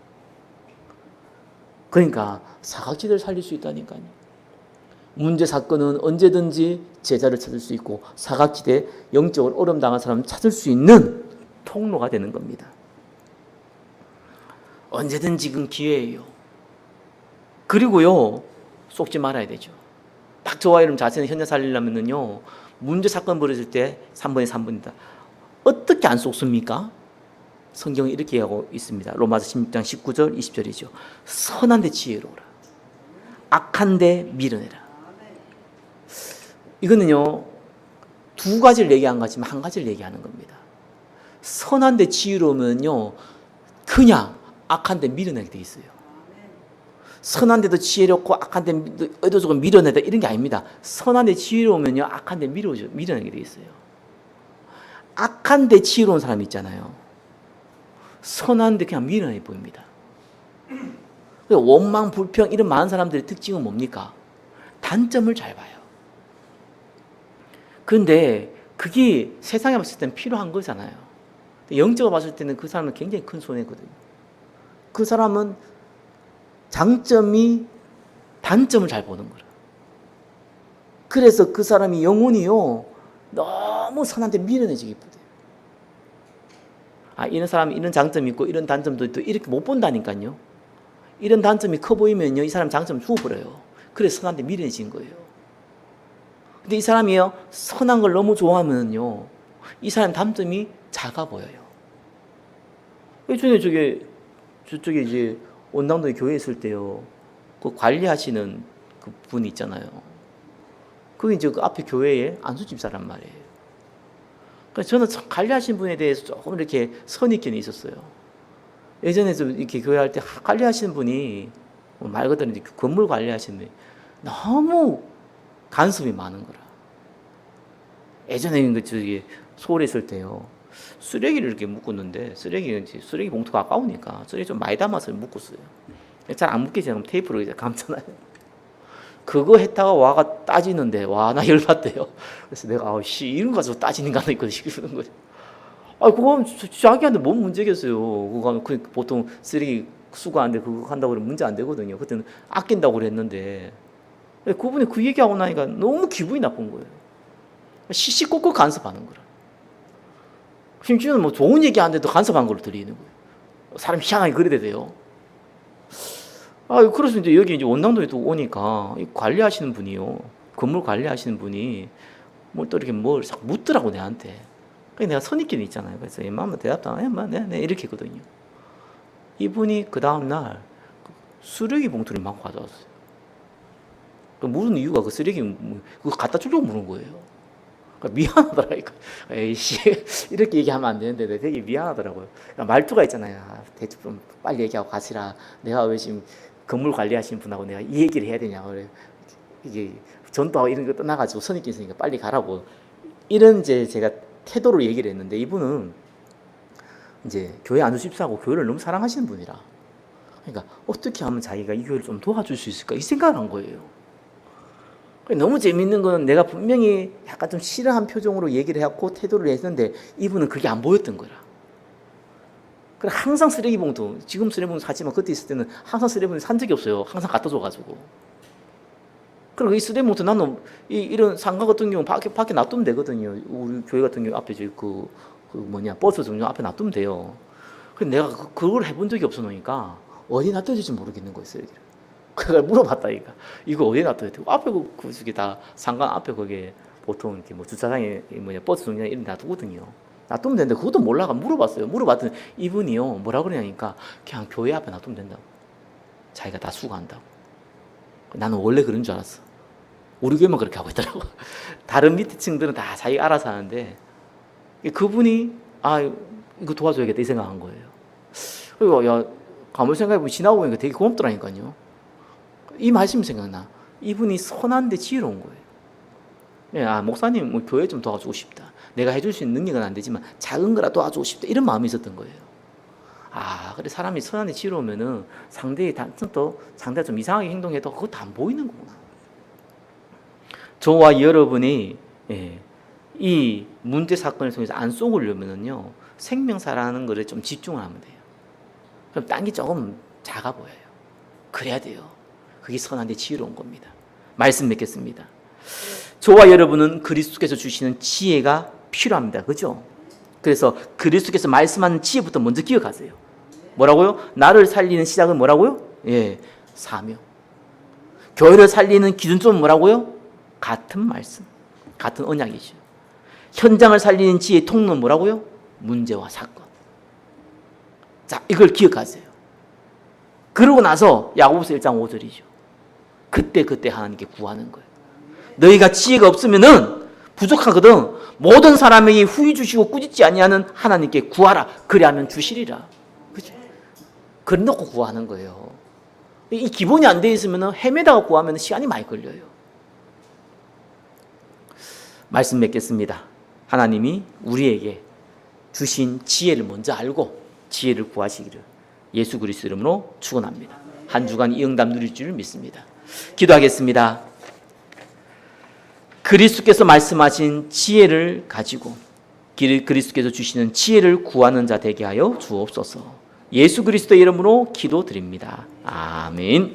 그러니까 사각지대를 살릴 수 있다니까요. 문제 사건은 언제든지 제자를 찾을 수 있고 사각지대, 영적으로 어려움 당한 사람을 찾을 수 있는 통로가 되는 겁니다. 언제든 지금 기회예요. 그리고요, 속지 말아야 되죠. 딱 저와 여러분 자신의 현장 살리려면요, 문제 사건 벌어질 때 3번에 3번이다. 어떻게 안 속습니까? 성경이 이렇게 하고 있습니다. 로마서 16장 19절 20절이죠. 선한 데 지혜로우라. 악한 데 밀어내라. 이거는요, 두 가지를 얘기한 거지만 한 가지를 얘기하는 겁니다. 선한 데 지혜로우면요, 그냥 악한 데 밀어내게 돼 있어요. 선한 데도 지혜롭고 악한 데 의도적으로 밀어내다 이런 게 아닙니다. 선한 데 지혜로우면요, 악한 데 밀어내게 돼 있어요. 악한 데 지혜로운 사람이 있잖아요. 선한 데 그냥 밀어내 보입니다. 원망, 불평 이런 많은 사람들의 특징은 뭡니까? 단점을 잘 봐요. 그런데 그게 세상에 봤을 때는 필요한 거잖아요. 영적으로 봤을 때는 그 사람은 굉장히 큰 손해거든요. 그 사람은 장점이 단점을 잘 보는 거라. 그래서 그 사람이 영혼이요, 너무 선한데 밀어내지기 못해요. 이런 사람이 이런 장점이 있고 이런 단점도 있고 이렇게 못 본다니까요. 이런 단점이 커 보이면요, 이 사람 장점 주워버려요. 그래서 선한데 밀어내진 거예요. 근데 이 사람이요, 선한 걸 너무 좋아하면요, 이 사람 단점이 작아 보여요. 예전에 저쪽에 이제 원당동에 교회 있을 때요, 그 관리하시는 그 분이 있잖아요. 그게 이제 그 앞에 교회에 안수집사란 말이에요. 그래서 저는 관리하신 분에 대해서 조금 이렇게 선입견이 있었어요. 예전에 좀 이렇게 교회 할 때 관리하시는 분이 말 그대로 이제 건물 관리하시는 분이 너무 간섭이 많은 거라. 예전에 그 저기 서울에 있을 때요, 쓰레기를 이렇게 묶었는데 쓰레기 봉투가 아까우니까 쓰레기 좀 많이 담아서 묶었어요. 잘 안 묶이지 않으면 테이프로 이제 감잖아요. 그거 했다가 와가 따지는데 와 나 열받대요. 그래서 내가 이런 거 가지고 따지는 거 하나 있거든 싶은 거죠. 그건 자기한테 뭔 문제겠어요. 그거 보통 쓰레기 수거하는데 그거 한다고 그러면 문제 안 되거든요. 그때는 아낀다고 그랬는데 그분이 그 얘기하고 나니까 너무 기분이 나쁜 거예요. 시시콜콜 간섭하는 거라. 심지어는 뭐 좋은 얘기 하는데도 간섭한 걸로 들리는 거예요. 사람 희한하게 그래야 돼요. 그래서 이제 여기 이제 원당동에 또 오니까 관리하시는 분이요. 건물 관리하시는 분이 뭘 또 이렇게 뭘 자꾸 묻더라고, 내한테. 그래서 내가 선입견이 있잖아요. 그래서 맘마 대답도 안 해, 네, 이렇게 했거든요. 이분이 그 다음날 쓰레기 봉투를 막 가져왔어요. 물은 이유가 그 쓰레기 그거 갖다 주려고 물은 거예요. 미안하더라니까. 에이씨, 이렇게 얘기하면 안 되는데 되게 미안하더라고요. 말투가 있잖아요. 대충 좀 빨리 얘기하고 가시라. 내가 왜 지금 건물 관리하시는 분하고 내가 이 얘기를 해야 되냐고. 이게 전도하고 이런 거 떠나가지고 선입견 있으니까 빨리 가라고. 이런 이제 제가 태도로 얘기를 했는데, 이분은 이제 교회 안수 집사하고 교회를 너무 사랑하시는 분이라, 그러니까 어떻게 하면 자기가 이 교회를 좀 도와줄 수 있을까 이 생각을 한 거예요. 너무 재밌는 건 내가 분명히 약간 좀 싫어한 표정으로 얘기를 해갖고 태도를 했는데 이분은 그게 안 보였던 거라. 그래, 항상 쓰레기 봉투, 지금 쓰레기 봉투 사지만 그때 있을 때는 항상 쓰레기 봉투 산 적이 없어요. 항상 갖다 줘가지고. 그리고 이 쓰레기 봉투 나는 이런 상가 같은 경우 밖에 놔두면 되거든요. 우리 교회 같은 경우 앞에 버스 정류 앞에 놔두면 돼요. 근데 내가 그걸 해본 적이 없어 놓으니까 어디 놔둬야 될지 모르겠는 거예요, 쓰레기를. 그걸 물어봤다, 이거 어디에 놔둬야 돼? 앞에 그게 다 상관 앞에 거기에 보통 이렇게 뭐 주차장에 버스 정류장 이런 데 놔두거든요. 놔두면 되는데 그것도 몰라가 물어봤어요. 물어봤더니 이분이요, 뭐라 그러냐니까 그냥 교회 앞에 놔두면 된다고. 자기가 다 수거한다고. 나는 원래 그런 줄 알았어. 우리 교회만 그렇게 하고 있더라고. 다른 밑에 층들은 다 자기 알아서 하는데 그분이 이거 도와줘야겠다 이 생각한 거예요. 그리고 가만히 생각해보면 지나고 보니까 되게 고맙더라니까요. 이 말씀이 생각나. 이분이 선한데 지혜로운 거예요. 목사님 뭐 교회 좀 도와주고 싶다. 내가 해줄 수 있는 능력은 안 되지만 작은 거라 도와주고 싶다. 이런 마음이 있었던 거예요. 그래, 사람이 선한데 지혜로우면은 상대가 좀 이상하게 행동해도 그것도 안 보이는 거구나. 저와 여러분이 이 문제 사건을 통해서 안 쏘으려면은요, 생명사라는 것에 좀 집중을 하면 돼요. 그럼 딴 게 조금 작아 보여요. 그래야 돼요. 그게 선한데 지혜로운 겁니다. 말씀 맺겠습니다. 저와 여러분은 그리스도께서 주시는 지혜가 필요합니다. 그죠? 그래서 그리스도께서 말씀하는 지혜부터 먼저 기억하세요. 뭐라고요? 나를 살리는 시작은 뭐라고요? 사명. 교회를 살리는 기준점은 뭐라고요? 같은 말씀, 같은 언약이죠. 현장을 살리는 지혜의 통로는 뭐라고요? 문제와 사건. 자, 이걸 기억하세요. 그러고 나서 야고보서 1장 5절이죠. 그때 하나님께 구하는 거예요. 너희가 지혜가 없으면은 부족하거든. 모든 사람에게 후히 주시고 꾸짖지 아니하는 하나님께 구하라. 그리하면 주시리라. 그죠? 그래 놓고 구하는 거예요. 이 기본이 안 돼 있으면 헤매다가 구하면 시간이 많이 걸려요. 말씀 맺겠습니다. 하나님이 우리에게 주신 지혜를 먼저 알고 지혜를 구하시기를 예수 그리스도 이름으로 축원합니다. 한 주간 이 응답 누릴 줄 믿습니다. 기도하겠습니다. 그리스도께서 말씀하신 지혜를 가지고 그리스도께서 주시는 지혜를 구하는 자 되게 하여 주옵소서. 예수 그리스도의 이름으로 기도드립니다. 아멘.